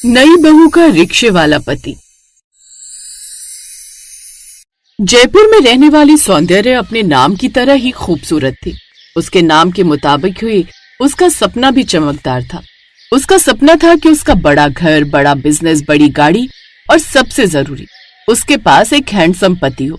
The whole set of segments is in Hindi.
नई बहू का रिक्शे वाला पति। जयपुर में रहने वाली सौंदर्य अपने नाम की तरह ही खूबसूरत थी। उसके नाम के मुताबिक हुई उसका सपना भी चमकदार था। उसका सपना था कि उसका बड़ा घर, बड़ा बिजनेस, बड़ी गाड़ी और सबसे जरूरी उसके पास एक हैंडसम पति हो।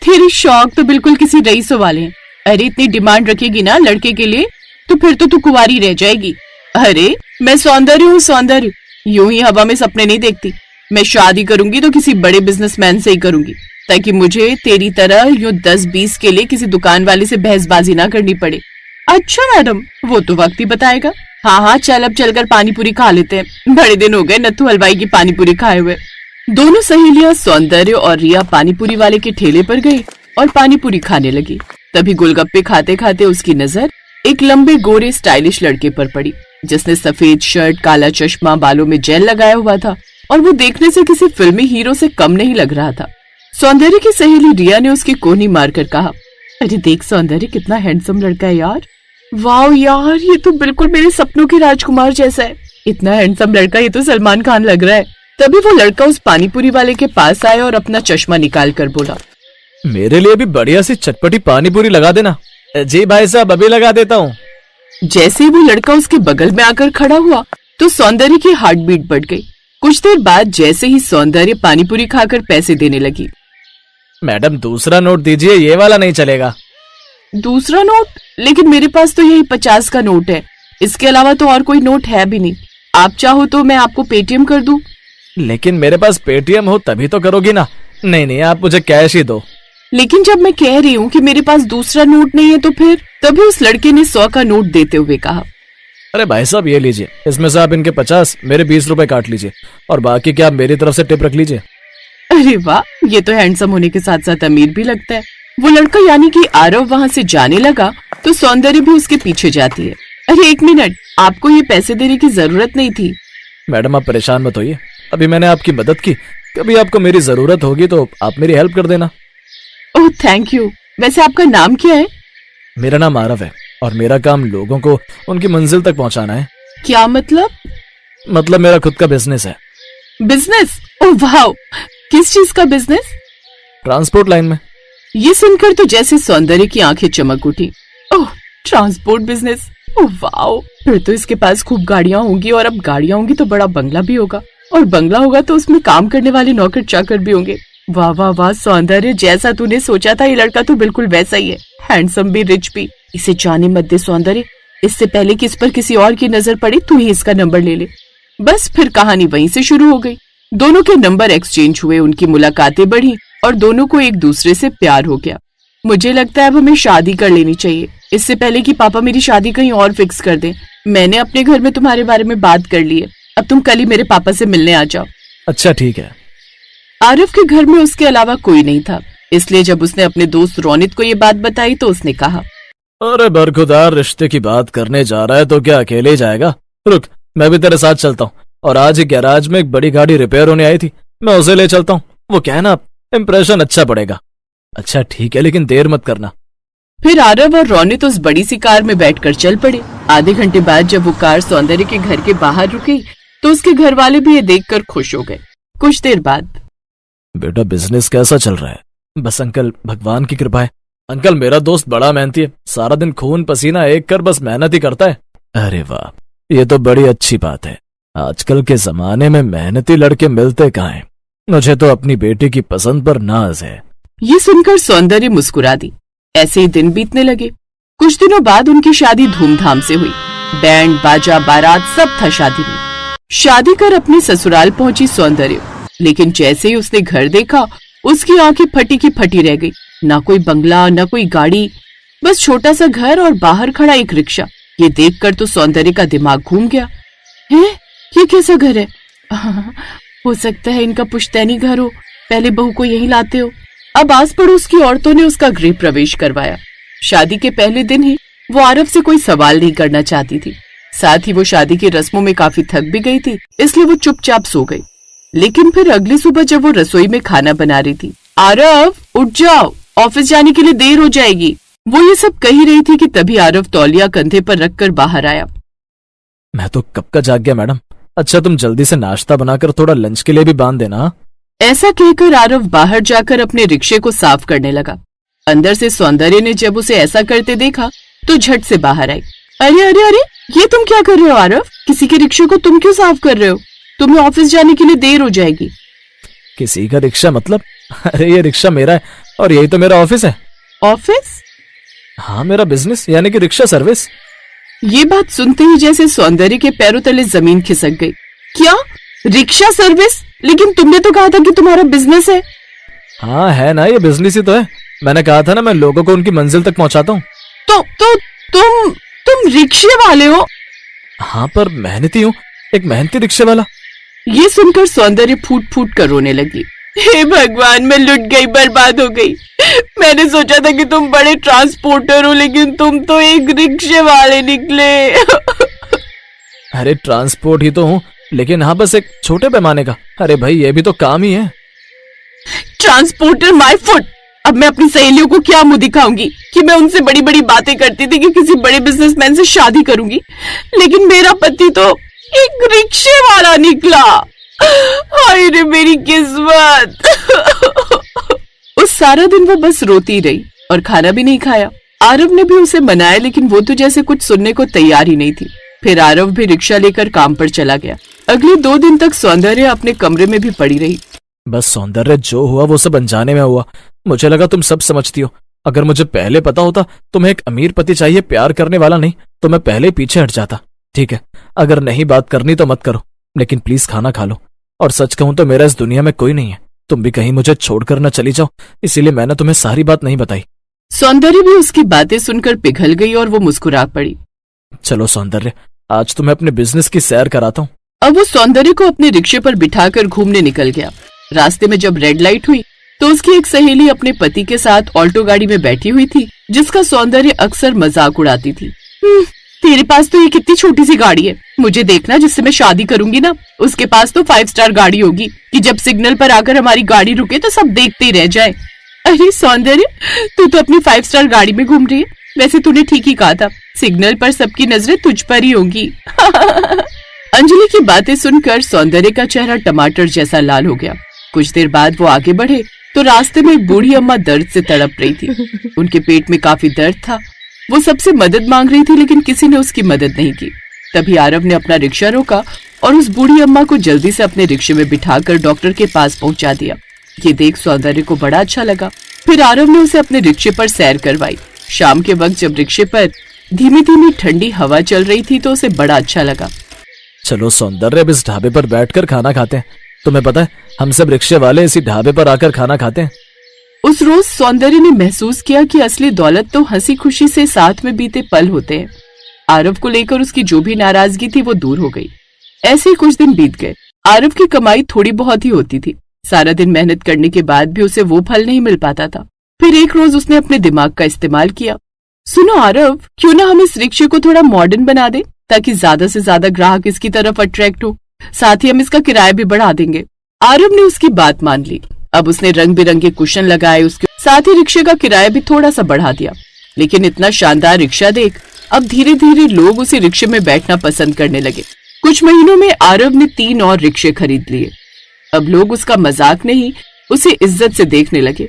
तेरे शौक तो बिल्कुल किसी रईसों वाले हैं। अरे इतनी डिमांड रखेगी ना लड़के के लिए तो फिर तो तू कुंवारी रह जाएगी। अरे मैं सौंदर्य हूँ, सौंदर्य यूं ही हवा में सपने नहीं देखती। मैं शादी करूंगी तो किसी बड़े बिजनेसमैन से ही करूंगी ताकि मुझे तेरी तरह यूं 10-20 के लिए किसी दुकान वाले से बहसबाजी ना करनी पड़े। अच्छा मैडम, वो तो वक्त ही बताएगा। हाँ, चल अब चलकर पानी पूरी खा लेते हैं। बड़े दिन हो गए नत्थू हलवाई की पानी पूरी खाए हुए। दोनों सहेलियां सौंदर्य और रिया पानी पूरी वाले के ठेले पर गई और पानी पूरी खाने लगी। तभी गोलगप्पे खाते खाते उसकी नजर एक लंबे गोरे स्टाइलिश लड़के पर पड़ी जिसने सफेद शर्ट, काला चश्मा, बालों में जेल लगाया हुआ था और वो देखने से किसी फिल्मी हीरो से कम नहीं लग रहा था। सौंदर्य की सहेली रिया ने उसकी कोहनी मारकर कहा, अरे देख सौंदर्य, कितना हैंडसम लड़का है यार। वाह यार, ये तो बिल्कुल मेरे सपनों के राजकुमार जैसा है। इतना हैंडसम लड़का, ये तो सलमान खान लग रहा है। तभी वो लड़का उस पानीपुरी वाले के पास आया और अपना चश्मा निकाल कर बोला, मेरे लिए भी बढ़िया सी चटपटी पानीपुरी लगा देना। जी भाई साहब, अभी लगा देता हूँ। जैसे ही वो लड़का उसके बगल में आकर खड़ा हुआ तो सौंदर्य की हार्ट बीट बढ़ गई। कुछ देर बाद जैसे ही सौंदर्य पानीपुरी खाकर पैसे देने लगी, मैडम दूसरा नोट दीजिए, ये वाला नहीं चलेगा। दूसरा नोट? लेकिन मेरे पास तो यही 50 का नोट है। इसके अलावा तो और कोई नोट है भी नहीं। आप चाहो तो मैं आपको पेटीएम कर दूं। लेकिन मेरे पास पेटीएम हो तभी तो करोगी ना। नहीं, आप मुझे कैश ही दो। लेकिन जब मैं कह रही हूँ कि मेरे पास दूसरा नोट नहीं है तो फिर? तभी उस लड़के ने 100 का नोट देते हुए कहा, अरे भाई साहब, ये लीजिए, इसमें से आप इनके 50, मेरे 20 रुपए काट लीजिए और बाकी क्या आप मेरी तरफ से टिप रख लीजिए। अरे वाह, ये तो हैंडसम होने के साथ साथ अमीर भी लगता है। वो लड़का यानी कि आरव वहाँ से जाने लगा तो सौंदर्य भी उसके पीछे जाती है। अरे एक मिनट, आपको ये पैसे देने की जरूरत नहीं थी। मैडम आप परेशान मत होइए, अभी मैंने आपकी मदद की, कभी आपको मेरी जरूरत होगी तो आप मेरी हेल्प कर देना। Oh thank you. वैसे आपका नाम क्या है? मेरा नाम आरव है और मेरा काम लोगों को उनकी मंजिल तक पहुंचाना है। क्या मतलब? मतलब मेरा खुद का बिजनेस है। बिजनेस? ओह वाह, किस चीज का बिजनेस? ट्रांसपोर्ट लाइन में। ये सुनकर तो जैसे सौंदर्य की आंखें चमक उठी। ओह, ट्रांसपोर्ट बिजनेस, ओह वाह, फिर तो इसके पास खूब गाड़ियां होंगी और अब गाड़ियां होंगी तो बड़ा बंगला भी होगा और बंगला होगा तो उसमें काम करने वाले नौकर चाकर भी होंगे। वाह वाह वाह सौंदर्य, जैसा तूने सोचा था ये लड़का तो बिल्कुल वैसा ही है। हैंडसम भी, रिच भी। इसे जाने मत दे सौंदर्य, इससे पहले कि इस पर किसी और की नजर पड़े तू ही इसका नंबर ले ले। बस फिर कहानी वहीं से शुरू हो गई। दोनों के नंबर एक्सचेंज हुए, उनकी मुलाकातें बढ़ी और दोनों को एक दूसरे से प्यार हो गया। मुझे लगता है अब हमें शादी कर लेनी चाहिए, इससे पहले कि पापा मेरी शादी कहीं और फिक्स कर दें। मैंने अपने घर में तुम्हारे बारे में बात कर ली है, अब तुम कल ही मेरे पापा से मिलने आ जाओ। अच्छा ठीक है। आरिफ के घर में उसके अलावा कोई नहीं था, इसलिए जब उसने अपने दोस्त रोनित को ये बात बताई तो उसने कहा, अरे बरखुदार रिश्ते की बात करने जा रहा है तो क्या अकेले ही जाएगा? रुक, मैं भी तेरे साथ चलता हूँ। और आज ही गैराज में एक बड़ी गाड़ी रिपेयर होने आई थी, मैं उसे ले चलता हूँ। वो क्या है ना, इम्प्रेशन अच्छा पड़ेगा। अच्छा ठीक है, लेकिन देर मत करना। फिर आरव और रोनित उस बड़ी सी कार में बैठकर चल पड़े। आधे घंटे बाद जब वो कार सौंदर्य के घर के बाहर रुकी तो उसके घर वाले भी ये देखकर खुश हो गए। कुछ देर बाद, बेटा बिजनेस कैसा चल रहा है? बस अंकल, भगवान की कृपा है। अंकल मेरा दोस्त बड़ा मेहनती है, सारा दिन खून पसीना एक कर बस मेहनत ही करता है। अरे वाह, ये तो बड़ी अच्छी बात है। आजकल के जमाने में मेहनती लड़के मिलते कहाँ हैं? मुझे तो अपनी बेटी की पसंद पर नाज है। ये सुनकर सौंदर्य मुस्कुरा दी। ऐसे ही दिन बीतने लगे। कुछ दिनों बाद उनकी शादी धूमधाम से हुई। बैंड बाजा बारात सब था शादी में। शादी कर अपने ससुराल पहुंची सौंदर्य, लेकिन जैसे ही उसने घर देखा उसकी आंखें फटी की फटी रह गई। ना कोई बंगला, ना कोई गाड़ी, बस छोटा सा घर और बाहर खड़ा एक रिक्शा। ये देखकर तो सौंदर्य का दिमाग घूम गया। है ये कैसा घर है? हो सकता है इनका पुश्तैनी घर हो, पहले बहू को यहीं लाते हो। अब आस पड़ोस की औरतों ने उसका गृह प्रवेश करवाया। शादी के पहले दिन ही वो आरव से कोई सवाल नहीं करना चाहती थी। साथ ही वो शादी की रस्मों में काफी थक भी गई थी, इसलिए वो चुपचाप सो गई। लेकिन फिर अगली सुबह जब वो रसोई में खाना बना रही थी, आरव उठ जाओ, ऑफिस जाने के लिए देर हो जाएगी। वो ये सब कही रही थी कि तभी आरव तौलिया कंधे पर रखकर बाहर आया। मैं तो कब का जाग गया मैडम, अच्छा तुम जल्दी से नाश्ता बनाकर थोड़ा लंच के लिए भी बांध देना। ऐसा कहकर आरव बाहर जाकर अपने रिक्शे को साफ करने लगा। अंदर से सौंदर्य ने जब उसे ऐसा करते देखा तो झट से बाहर आई। अरे अरे अरे, ये तुम क्या कर रहे हो आरव? किसी के रिक्शे को तुम क्यों साफ कर रहे हो? तुम्हें ऑफिस जाने के लिए देर हो जाएगी। किसी का रिक्शा मतलब? अरे ये रिक्शा मेरा है और यही तो मेरा ऑफिस है। ऑफिस? हाँ, मेरा बिजनेस यानी कि रिक्शा सर्विस। ये बात सुनते ही जैसे सौंदर्य के पैरों तले जमीन खिसक गई। क्या? Rickshaw service? लेकिन तुमने तो कहा था कि तुम्हारा बिजनेस है। हाँ है ना, ये बिजनेस ही तो है। मैंने कहा था ना, मैं लोगों को उनकी मंजिल तक पहुंचाता हूँ। तो तुम रिक्शे वाले हो? हाँ, पर मेहनती हूँ, एक मेहनती रिक्शे वाला। ये सुनकर सौंदर्य फूट फूट कर रोने लगी। हे भगवान, मैं लुट गई, बर्बाद हो गई। मैंने सोचा था कि तुम बड़े ट्रांसपोर्टर हो, लेकिन तुम तो एक रिक्शे वाले निकले। अरे ट्रांसपोर्ट ही तो हूँ, लेकिन हाँ बस एक छोटे पैमाने का। अरे भाई ये भी तो काम ही है। Transporter my foot. अब मैं अपनी सहेलियों को क्या मुंह दिखाऊंगी कि मैं उनसे बड़ी बड़ी बातें करती थी कि किसी बड़े बिजनेसमैन से शादी करूंगी, लेकिन मेरा पति तो एक रिक्शे वाला निकला। हाय रे मेरी किस्मत। उस सारा दिन वो बस रोती रही और खाना भी नहीं खाया। आरव ने भी उसे मनाया, लेकिन वो तो जैसे कुछ सुनने को तैयार ही नहीं थी। फिर आरव भी रिक्शा लेकर काम पर चला गया। अगले 2 दिन तक सौंदर्य अपने कमरे में भी पड़ी रही। बस सौंदर्य, जो हुआ वो सब अनजाने में हुआ। मुझे लगा तुम सब समझती हो। अगर मुझे पहले पता होता तुम्हें एक अमीर पति चाहिए, प्यार करने वाला नहीं, तो मैं पहले ही पीछे हट जाता। ठीक है, अगर नहीं बात करनी तो मत करो, लेकिन प्लीज खाना खा लो। और सच कहूं तो मेरा इस दुनिया में कोई नहीं है। तुम भी कहीं मुझे छोड़कर न चली जाओ, इसीलिए मैंने तुम्हें सारी बात नहीं बताई। सौंदर्य भी उसकी बातें सुनकर पिघल गई और वो मुस्कुरा पड़ी। चलो सौंदर्य, आज तुम्हें अपने बिजनेस की सैर कराता हूँ। अब वो सौंदर्य को अपने रिक्शे पर बिठाकर घूमने निकल गया। रास्ते में जब रेड लाइट हुई तो उसकी एक सहेली अपने पति के साथ ऑल्टो गाड़ी में बैठी हुई थी, जिसका सौंदर्य अक्सर मजाक उड़ाती थी। तेरे पास तो ये कितनी छोटी सी गाड़ी है। मुझे देखना, जिससे मैं शादी करूंगी ना, उसके पास तो 5 स्टार गाड़ी होगी कि जब सिग्नल पर आकर हमारी गाड़ी रुके तो सब देखते ही रह जाए। अरे सौंदर्य, तू तो अपनी 5 स्टार गाड़ी में घूम रही है। वैसे तूने ठीक ही कहा था, सिग्नल पर सबकी नजरें तुझ पर ही होंगी। अंजलि की बातें सुनकर सौंदर्य का चेहरा टमाटर जैसा लाल हो गया। कुछ देर बाद वो आगे बढ़े तो रास्ते में एक बूढ़ी अम्मा दर्द से तड़प रही थी। उनके पेट में काफी दर्द था। वो सबसे मदद मांग रही थी, लेकिन किसी ने उसकी मदद नहीं की। तभी आरव ने अपना रिक्शा रोका और उस बूढ़ी अम्मा को जल्दी से अपने रिक्शे में बिठाकर डॉक्टर के पास पहुंचा दिया। ये देख सौंदर्य को बड़ा अच्छा लगा। फिर आरव ने उसे अपने रिक्शे पर सैर करवाई। शाम के वक्त जब रिक्शे पर धीमी धीमी ठंडी हवा चल रही थी तो उसे बड़ा अच्छा लगा। चलो सौंदर्य, अब इस ढाबे पर बैठकर खाना खाते हैं। तुम्हें पता है, हम सब रिक्शे वाले इसी ढाबे पर आकर खाना खाते हैं। उस रोज सौंदर्य ने महसूस किया कि असली दौलत तो हंसी खुशी से साथ में बीते पल होते हैं। आरव को लेकर उसकी जो भी नाराजगी थी वो दूर हो गई। ऐसे ही कुछ दिन बीत गए। आरव की कमाई थोड़ी बहुत ही होती थी। सारा दिन मेहनत करने के बाद भी उसे वो फल नहीं मिल पाता था। फिर एक रोज उसने अपने दिमाग का इस्तेमाल किया। सुनो आरव, क्यों ना हम इस रिक्शे को थोड़ा मॉडर्न बना दें, ताकि ज्यादा से ज्यादा ग्राहक इसकी तरफ अट्रैक्ट हो। साथ ही हम इसका किराया भी बढ़ा देंगे। आरव ने उसकी बात मान ली। अब उसने रंग बिरंगे कुशन लगाए, उसके साथ ही रिक्शे का किराया भी थोड़ा सा बढ़ा दिया। लेकिन इतना शानदार रिक्शा देख अब धीरे धीरे लोग उसी रिक्शे में बैठना पसंद करने लगे। कुछ महीनों में आरव ने 3 और रिक्शे खरीद लिए। अब लोग उसका मजाक नहीं, उसे इज्जत से देखने लगे।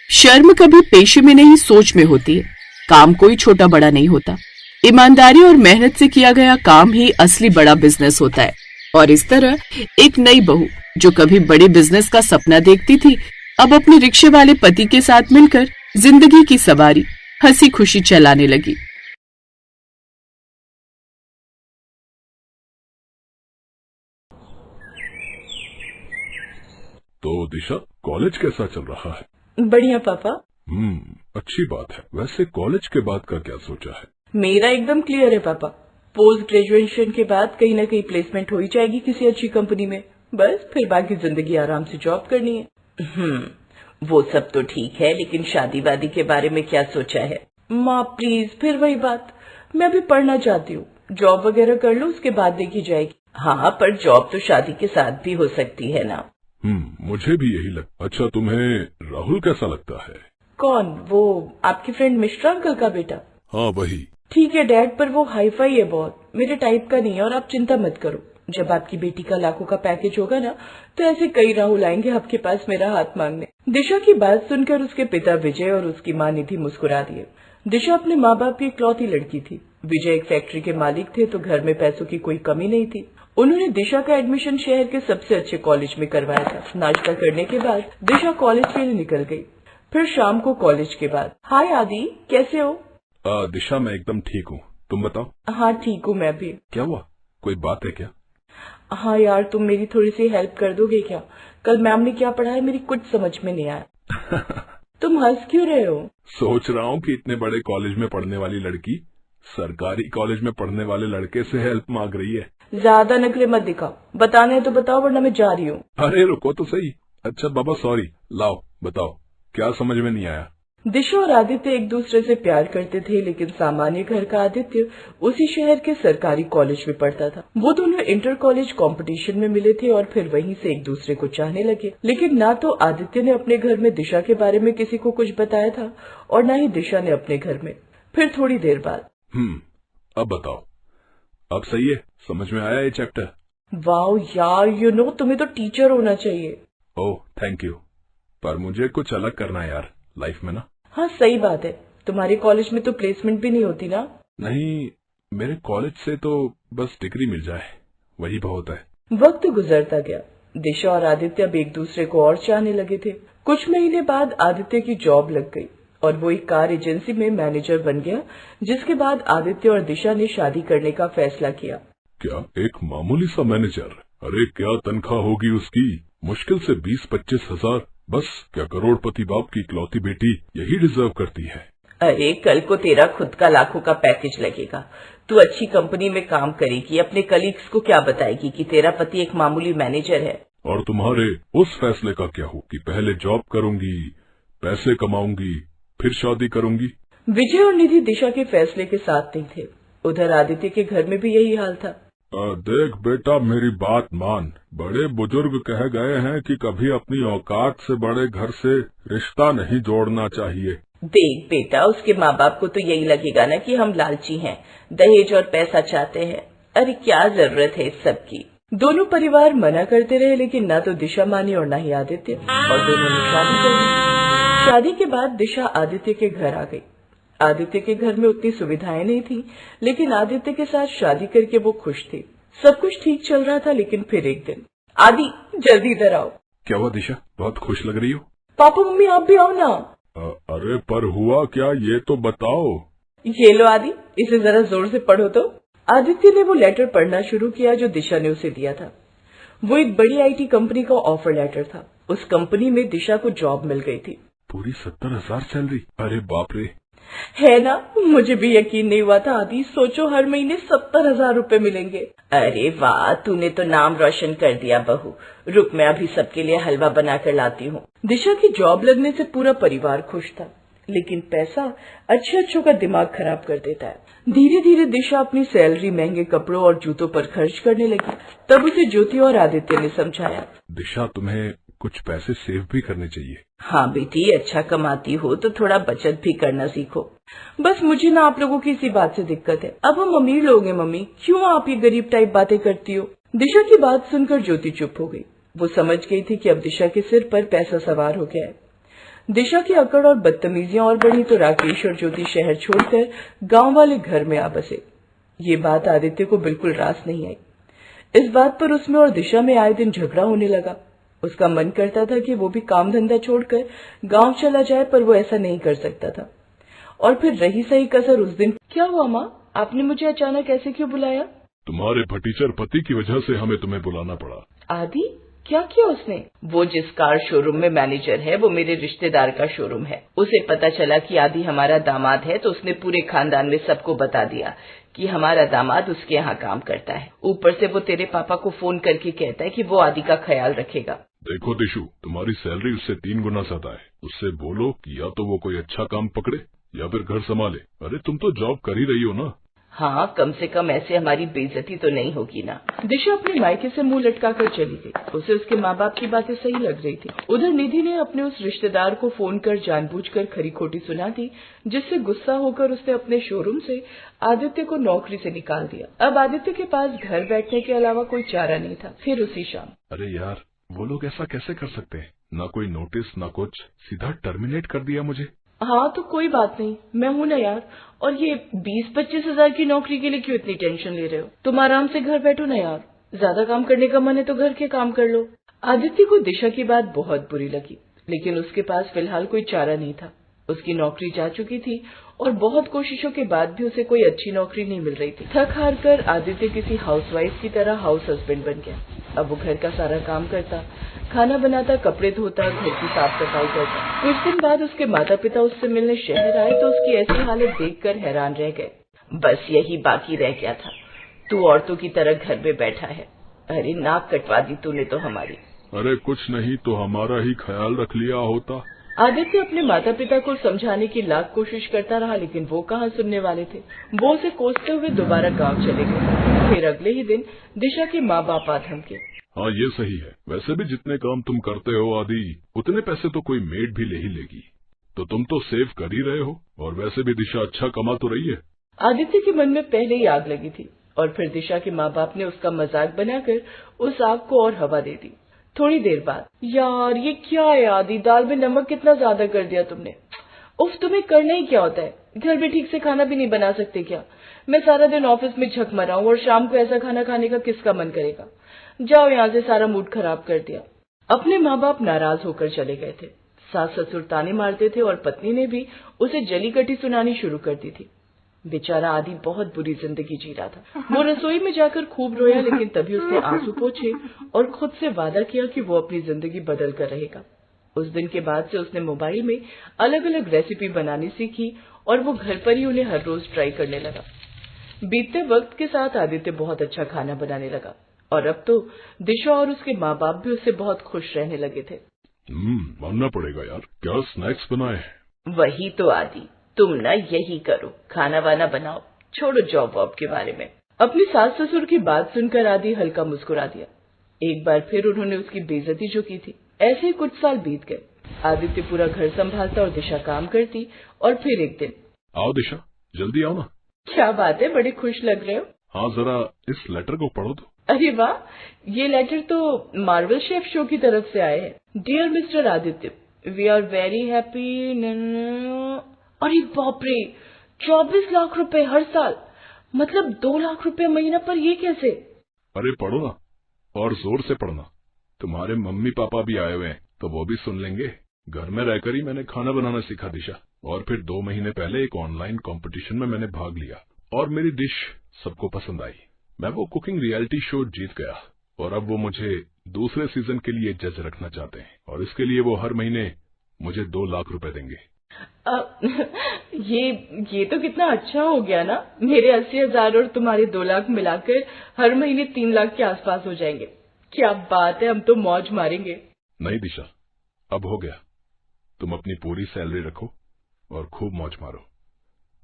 शर्म कभी पेशे में नहीं, सोच में होती है। काम कोई छोटा बड़ा नहीं होता। ईमानदारी और मेहनत से किया गया काम ही असली बड़ा बिजनेस होता है। और इस तरह एक नई बहू जो कभी बड़े बिजनेस का सपना देखती थी, अब अपने रिक्शे वाले पति के साथ मिलकर जिंदगी की सवारी हंसी खुशी चलाने लगी। तो दिशा, कॉलेज कैसा चल रहा है? बढ़िया पापा। अच्छी बात है। वैसे कॉलेज के बाद का क्या सोचा है? मेरा एकदम क्लियर है पापा। पोस्ट ग्रेजुएशन के बाद कहीं ना कहीं प्लेसमेंट हो ही जाएगी किसी अच्छी कंपनी में। बस फिर बाकी जिंदगी आराम से जॉब करनी है। वो सब तो ठीक है, लेकिन शादी वादी के बारे में क्या सोचा है? माँ प्लीज, फिर वही बात। मैं अभी पढ़ना चाहती हूँ। जॉब वगैरह कर लो, उसके बाद देखी जाएगी। हाँ, पर जॉब तो शादी के साथ भी हो सकती है ना। मुझे भी यही लगता। अच्छा, तुम्हें राहुल कैसा लगता है? कौन? वो आपके फ्रेंड मिश्रा अंकल का बेटा? हाँ वही। ठीक है डैड, पर वो हाई फाई है बहुत, मेरे टाइप का नहीं है। और आप चिंता मत करो, जब आपकी बेटी का लाखों का पैकेज होगा ना, तो ऐसे कई राहुल आएंगे आपके पास मेरा हाथ मांगने। दिशा की बात सुनकर उसके पिता विजय और उसकी माँ निधि मुस्कुरा दिए। दिशा अपने माँ बाप की इकलौती लड़की थी। विजय एक फैक्ट्री के मालिक थे, तो घर में पैसों की कोई कमी नहीं थी। उन्होंने दिशा का एडमिशन शहर के सबसे अच्छे कॉलेज में करवाया था। नाश्ता करने के बाद दिशा कॉलेज के लिए निकल गई। फिर शाम को कॉलेज के बाद, हाय आदि, कैसे हो? दिशा, मैं एकदम ठीक हूँ, तुम बताओ। हाँ ठीक हूँ मैं भी। क्या हुआ, कोई बात है क्या? हाँ यार, तुम मेरी थोड़ी सी हेल्प कर दोगे क्या? कल मैम ने क्या पढ़ाया मेरी कुछ समझ में नहीं आया। तुम हंस क्यों रहे हो? सोच रहा हूँ कि इतने बड़े कॉलेज में पढ़ने वाली लड़की सरकारी कॉलेज में पढ़ने वाले लड़के से हेल्प मांग रही है। ज्यादा नखरे मत दिखाओ, बताने तो बताओ वरना मैं जा रही हूँ। अरे रुको तो सही। अच्छा बाबा सॉरी, लाओ बताओ क्या समझ में नहीं आया? दिशा और आदित्य एक दूसरे से प्यार करते थे, लेकिन सामान्य घर का आदित्य उसी शहर के सरकारी कॉलेज में पढ़ता था। वो दोनों इंटर कॉलेज कंपटीशन में मिले थे और फिर वहीं से एक दूसरे को चाहने लगे। लेकिन ना तो आदित्य ने अपने घर में दिशा के बारे में किसी को कुछ बताया था और न ही दिशा ने अपने घर में। फिर थोड़ी देर बाद, अब बताओ, अब सही है, समझ में आया ये चैप्टर? वाओ यार, तुम्हें तो टीचर होना चाहिए। ओह थैंक यू, पर मुझे कुछ अलग करना है यार लाइफ में ना। हाँ सही बात है, तुम्हारे कॉलेज में तो प्लेसमेंट भी नहीं होती ना। नहीं, मेरे कॉलेज से तो बस डिग्री मिल जाए वही बहुत है। वक्त गुजरता गया। दिशा और आदित्य अब एक दूसरे को और चाहने लगे थे। कुछ महीने बाद आदित्य की जॉब लग गई और वो एक कार एजेंसी में मैनेजर बन गया, जिसके बाद आदित्य और दिशा ने शादी करने का फैसला किया। क्या एक मामूली सा मैनेजर? अरे क्या तनख्वाह होगी उसकी? मुश्किल से 20-25 हजार। बस क्या करोड़पति बाप की इकलौती बेटी यही डिजर्व करती है? अरे कल को तेरा खुद का लाखों का पैकेज लगेगा, तू अच्छी कंपनी में काम करेगी, अपने कलीग्स को क्या बताएगी कि तेरा पति एक मामूली मैनेजर है। और तुम्हारे उस फैसले का क्या हो कि पहले जॉब करूंगी, पैसे कमाऊंगी, फिर शादी करूंगी? विजय और निधि दिशा के फैसले के साथ नहीं थे। उधर आदित्य के घर में भी यही हाल था। देख बेटा, मेरी बात मान। बड़े बुजुर्ग कह गए हैं कि कभी अपनी औकात से बड़े घर से रिश्ता नहीं जोड़ना चाहिए। देख बेटा, उसके माँ बाप को तो यही लगेगा ना कि हम लालची हैं, दहेज और पैसा चाहते हैं। अरे क्या जरूरत है इस सब की। दोनों परिवार मना करते रहे, लेकिन न तो दिशा मानी और न ही आदित्य, और दोनों ने शादी कर ली। शादी के बाद दिशा आदित्य के घर आ गई। आदित्य के घर में उतनी सुविधाएं नहीं थी, लेकिन आदित्य के साथ शादी करके वो खुश थी। सब कुछ ठीक चल रहा था, लेकिन फिर एक दिन, आदि जल्दी इधर आओ। क्या हुआ दिशा, बहुत खुश लग रही हो? पापा मम्मी आप भी आओ ना। अरे पर हुआ क्या, ये तो बताओ। ये लो आदि, इसे जरा जोर से पढ़ो तो। आदित्य ने वो लेटर पढ़ना शुरू किया जो दिशा ने उसे दिया था। वो एक बड़ी IT कंपनी का ऑफर लेटर था। उस कंपनी में दिशा को जॉब मिल गई थी। पूरी 70,000 सैलरी? अरे बाप रे। है ना, मुझे भी यकीन नहीं हुआ था आदि। सोचो हर महीने 70,000 रूपए मिलेंगे। अरे वाह, तूने तो नाम रोशन कर दिया बहू। रुक, मैं अभी सबके लिए हलवा बना कर लाती हूँ। दिशा की जॉब लगने से पूरा परिवार खुश था, लेकिन पैसा अच्छों का दिमाग खराब कर देता है। धीरे धीरे दिशा अपनी सैलरी महंगे कपड़ों और जूतों पर खर्च करने लगी। तब उसे ज्योति और आदित्य ने समझाया, दिशा तुम्हें कुछ पैसे सेव भी करने चाहिए। हाँ बेटी, अच्छा कमाती हो तो थोड़ा बचत भी करना सीखो। बस मुझे ना आप लोगों की इसी बात से दिक्कत है। अब हम अमीर लोग हैं मम्मी, क्यों आप ये गरीब टाइप बातें करती हो? दिशा की बात सुनकर ज्योति चुप हो गई। वो समझ गई थी कि अब दिशा के सिर पर पैसा सवार हो गया है। दिशा की अकड़ और बदतमीजियां और बढ़ी तो राकेश और ज्योति शहर छोड़कर गांव वाले घर में आ बसे। ये बात आदित्य को बिल्कुल रास नहीं आई। इस बात पर उसमें और दिशा में आए दिन झगड़ा होने लगा। उसका मन करता था कि वो भी काम धंधा छोड़कर गांव चला जाए, पर वो ऐसा नहीं कर सकता था। और फिर रही सही कसर उस दिन। क्या हुआ माँ, आपने मुझे अचानक ऐसे क्यों बुलाया? तुम्हारे भटीचर पति की वजह से हमें तुम्हें बुलाना पड़ा। आदि, क्या किया उसने? वो जिस कार शोरूम में मैनेजर है वो मेरे रिश्तेदार का शोरूम है। उसे पता चला कि आदि हमारा दामाद है, तो उसने पूरे खानदान में सबको बता दिया कि हमारा दामाद उसके यहाँ काम करता है। ऊपर से वो तेरे पापा को फोन करके कहता है कि वो आदि का ख्याल रखेगा। देखो दिशु, तुम्हारी सैलरी उससे 3 गुना ज्यादा है। उससे बोलो कि या तो वो कोई अच्छा काम पकड़े या फिर घर संभाले। अरे तुम तो जॉब कर ही रही हो ना। हाँ, कम से कम ऐसे हमारी बेइज्जती तो नहीं होगी ना। दिशा अपने मायके से मुंह लटकाकर चली गई। उसे उसके माँ बाप की बातें सही लग रही थी। उधर निधि ने अपने उस रिश्तेदार को फोन कर जानबूझकर खरी खोटी सुना दी, जिससे गुस्सा होकर उसने अपने शोरूम से आदित्य को नौकरी से निकाल दिया। अब आदित्य के पास घर बैठने के अलावा कोई चारा नहीं था। फिर उसी शाम, अरे यार, वो लोग ऐसा कैसे कर सकते हैं? ना कोई नोटिस ना कुछ, सीधा टर्मिनेट कर दिया मुझे। हाँ तो कोई बात नहीं, मैं हूं ना यार। और ये 20-25 हजार की नौकरी के लिए क्यों इतनी टेंशन ले रहे हो? तुम आराम से घर बैठो ना यार। ज्यादा काम करने का मन है तो घर के काम कर लो। आदित्य को दिशा की बात बहुत बुरी लगी, लेकिन उसके पास फिलहाल कोई चारा नहीं था। उसकी नौकरी जा चुकी थी और बहुत कोशिशों के बाद भी उसे कोई अच्छी नौकरी नहीं मिल रही थी। थक हार कर आदित्य किसी हाउसवाइफ की तरह हाउस हस्बैंड बन गया। अब वो घर का सारा काम करता, खाना बनाता, कपड़े धोता, घर की साफ सफाई करता। कुछ दिन बाद उसके माता पिता उससे मिलने शहर आए तो उसकी ऐसी हालत देखकर हैरान रह गए। बस यही बाकी रह गया था, तू औरतों की तरह घर में बैठा है। अरे नाक कटवा दी तूने तो हमारी। अरे कुछ नहीं तो हमारा ही ख्याल रख लिया होता। आदित्य अपने माता पिता को समझाने की लाख कोशिश करता रहा, लेकिन वो कहाँ सुनने वाले थे। वो उसे कोसते हुए दोबारा गांव चले गए। फिर अगले ही दिन दिशा के माँ बाप आ धमके। हाँ ये सही है, वैसे भी जितने काम तुम करते हो आदि, उतने पैसे तो कोई मेड भी ले ही लेगी, तो तुम तो सेव कर ही रहे हो। और वैसे भी दिशा अच्छा कमा तो रही है। आदित्य के मन में पहले ही आग लगी थी और फिर दिशा के माँ बाप ने उसका मजाक बनाकर उस आग को और हवा दे दी। थोड़ी देर बाद, यार ये क्या है आदि, दाल में नमक कितना ज्यादा कर दिया तुमने। उफ, तुम्हें करना ही क्या होता है? घर में ठीक से खाना भी नहीं बना सकते क्या? मैं सारा दिन ऑफिस में झक मरा हूँ और शाम को ऐसा खाना खाने का किसका मन करेगा? जाओ यहाँ से, सारा मूड खराब कर दिया। अपने माँ बाप नाराज होकर चले गए थे। सास ससुर ताने मारते थे और पत्नी ने भी उसे जली कटी सुनानी शुरू कर दी थी। बेचारा आदि बहुत बुरी जिंदगी जी रहा था। वो रसोई में जाकर खूब रोया, लेकिन तभी उसने आंसू पोंछे और खुद से वादा किया कि वो अपनी जिंदगी बदल कर रहेगा। उस दिन के बाद से उसने मोबाइल में अलग अलग रेसिपी बनानी सीखी और वो घर पर ही उन्हें हर रोज ट्राई करने लगा। बीतते वक्त के साथ आदित्य बहुत अच्छा खाना बनाने लगा और अब तो दिशा और उसके माँ बाप भी उससे बहुत खुश रहने लगे थे। मानना पड़ेगा यार, क्या स्नैक्स बनाए हैं? वही तो आदि, तुम ना यही करो, खाना वाना बनाओ, छोड़ो जॉब वॉब के बारे में। अपनी सास ससुर की बात सुनकर आदि हल्का मुस्कुरा दिया। एक बार फिर उन्होंने उसकी बेइज्जती जो की थी। ऐसे ही कुछ साल बीत गए। आदित्य पूरा घर संभालता और दिशा काम करती। और फिर एक दिन, आओ दिशा, जल्दी आओ ना। क्या बात है, बड़े खुश लग रहे हो। हाँ जरा इस लेटर को पढ़ो तो। अरे वाह, ये लेटर तो मार्वल शेफ शो की तरफ से आए हैं। Dear mister Aditya, we are very happy. अरे बाप रे, 24 लाख रुपए हर साल, मतलब 2 लाख रुपए महीना पर, ये कैसे? अरे पढ़ो ना, और जोर से पढ़ना। तुम्हारे मम्मी पापा भी आए हुए हैं तो वो भी सुन लेंगे। घर में रहकर ही मैंने खाना बनाना सीखा दिशा, और फिर 2 महीने पहले एक ऑनलाइन कंपटीशन में मैंने भाग लिया और मेरी डिश सबको पसंद आई। मैं वो कुकिंग रियलिटी शो जीत गया और अब वो मुझे दूसरे सीजन के लिए जज रखना चाहते हैं और इसके लिए वो हर महीने मुझे 2 लाख रुपए देंगे। ये तो कितना अच्छा हो गया ना। मेरे 80,000 और तुम्हारे 2 लाख मिलाकर हर महीने 3 लाख के आसपास हो जाएंगे। क्या बात है, हम तो मौज मारेंगे। नहीं दिशा, अब हो गया। तुम अपनी पूरी सैलरी रखो और खूब मौज मारो।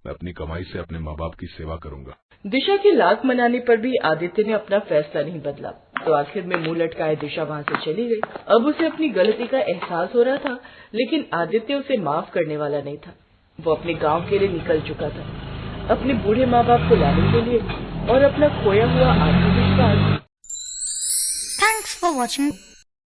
मैं अपनी कमाई से अपने माँ बाप की सेवा करूंगा। दिशा की लाख मनाने पर भी आदित्य ने अपना फैसला नहीं बदला, तो आखिर में मुंह लटकाए दिशा वहां से चली गई। अब उसे अपनी गलती का एहसास हो रहा था, लेकिन आदित्य उसे माफ करने वाला नहीं था। वो अपने गांव के लिए निकल चुका था, अपने बूढ़े माँ बाप को लाने के लिए और अपना खोया हुआ आत्मविश्वास। Thanks for watching.